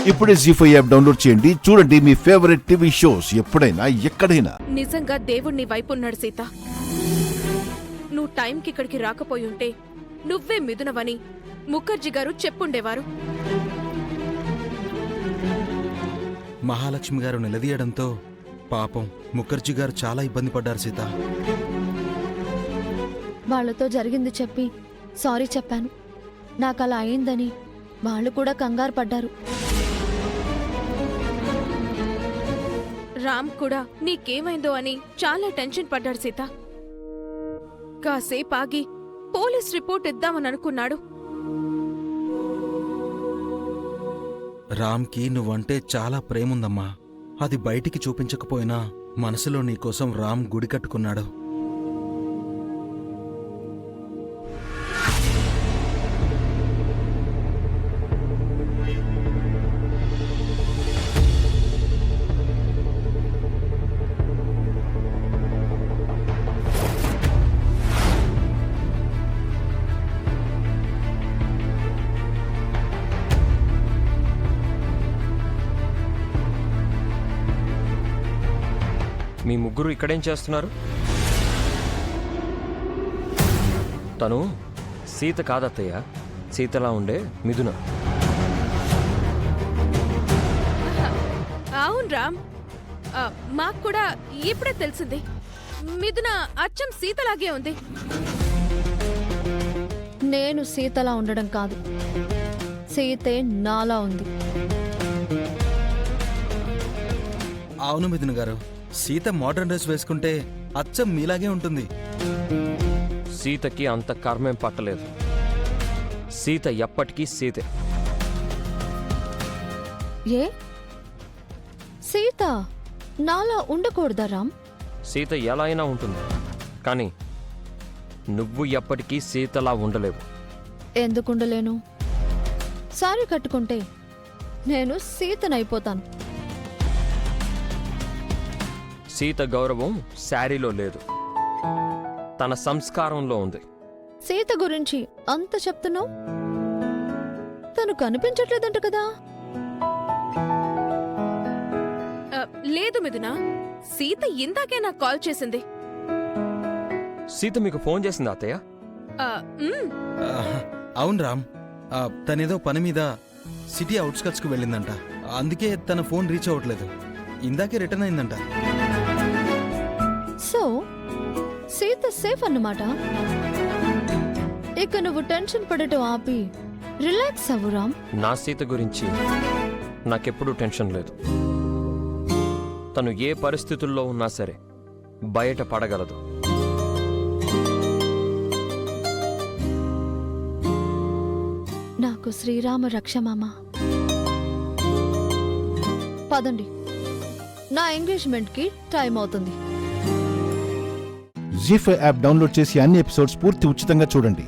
ఇప్పుడే జీ5 app download చేయండి. చూడండి మీ ఫేవరెట్ టీవీ షోస్ ఎప్పుడైనా ఎక్కడైనా. నిజంగా దేవుణ్ణి వైపున్నాడు సీత. నువ్వు టైంకి ఇక్కడికి రాకపోయి ఉంటే నువ్వే మిథునవని ముఖర్జీ గారు చెప్పుండేవారు. మహాలక్ష్మి గారు నిలదీయడంతో పాపం ముఖర్జీ గారు చాలా ఇబ్బంది పడ్డారు సీత. వాళ్లతో జరిగింది చెప్పి సారీ చెప్పాను. నాకలా అయిందని వాళ్ళు కూడా కంగారు పడ్డారు. రామ్ కూడా నీకేమైందో అని చాలా టెన్షన్ పడ్డాడు సీత. కాసేపు ఆగి పోలీస్ రిపోర్ట్ ఇద్దామని అనుకున్నాడు. రామ్కి నువ్వంటే చాలా ప్రేముందమ్మా. అది బయటికి చూపించకపోయినా మనసులో నీకోసం రామ్ గుడి కట్టుకున్నాడు. మీ ముగ్గురు ఇక్కడేం చేస్తున్నారు? తను సీత కాదత్తయ్య, సీతలా ఉండే మిథున. అవును రామ్, మాకు కూడా ఇప్పుడే తెలిసింది. మిథున అచ్చం సీతలాగే ఉంది. నేను సీతలా ఉండడం కాదు, సీతే నాలా ఉంది. అవును మిథున గారు, సీత మోడర్న్ డ్రెస్ వేసుకుంటే అచ్చం మీలాగే ఉంటుంది. సీతకి అంత కర్మేం పట్టలేదు. సీత ఎప్పటికీ సీతే. ఏ సీత నాలా ఉండకూడదా రామ్? సీత ఎలా అయినా ఉంటుంది, కానీ నువ్వు ఎప్పటికీ సీతలా ఉండలేవు. ఎందుకుండలేను? సారీ కట్టుకుంటే నేను సీతనైపోతాను. సీత గౌరవం శారీలో లేదు, తన సంస్కారంలో ఉంది. సీత గురించి అంత చెప్తున్నావు, తను కనిపించట్లేదంట కదా? లేదు మిథున, సీత ఇందాకే నాకు కాల్ చేసింది. సీత మీకు ఫోన్ చేసిందా అత్తయ్య? అవును రామ్, తనేదో పని మీద సిటీ అవుట్స్కట్స్ కు వెళ్ళిందంట. అందుకే తన ఫోన్ రీచ్ అవ్వట్లేదు. ఇందాకే రిటర్న్ అయిందంట. సో సీత సేఫ్ అన్నమాట. ఇక నువ్వు టెన్షన్ పడటం ఆపి రిలాక్స్ అవ్వు రామ్. నా సీత గురించి నాకెప్పుడూ టెన్షన్ లేదు. తను ఏ పరిస్థితుల్లో ఉన్నా సరే బయట పడగలదు. నాకు శ్రీరామ రక్షమామ. పదండి, నా ఎంగేజ్మెంట్ కి టైం అవుతుంది. జీ5 యాప్ డౌన్లోడ్ చేసి అన్ని ఎపిసోడ్స్ పూర్తి ఉచితంగా చూడండి.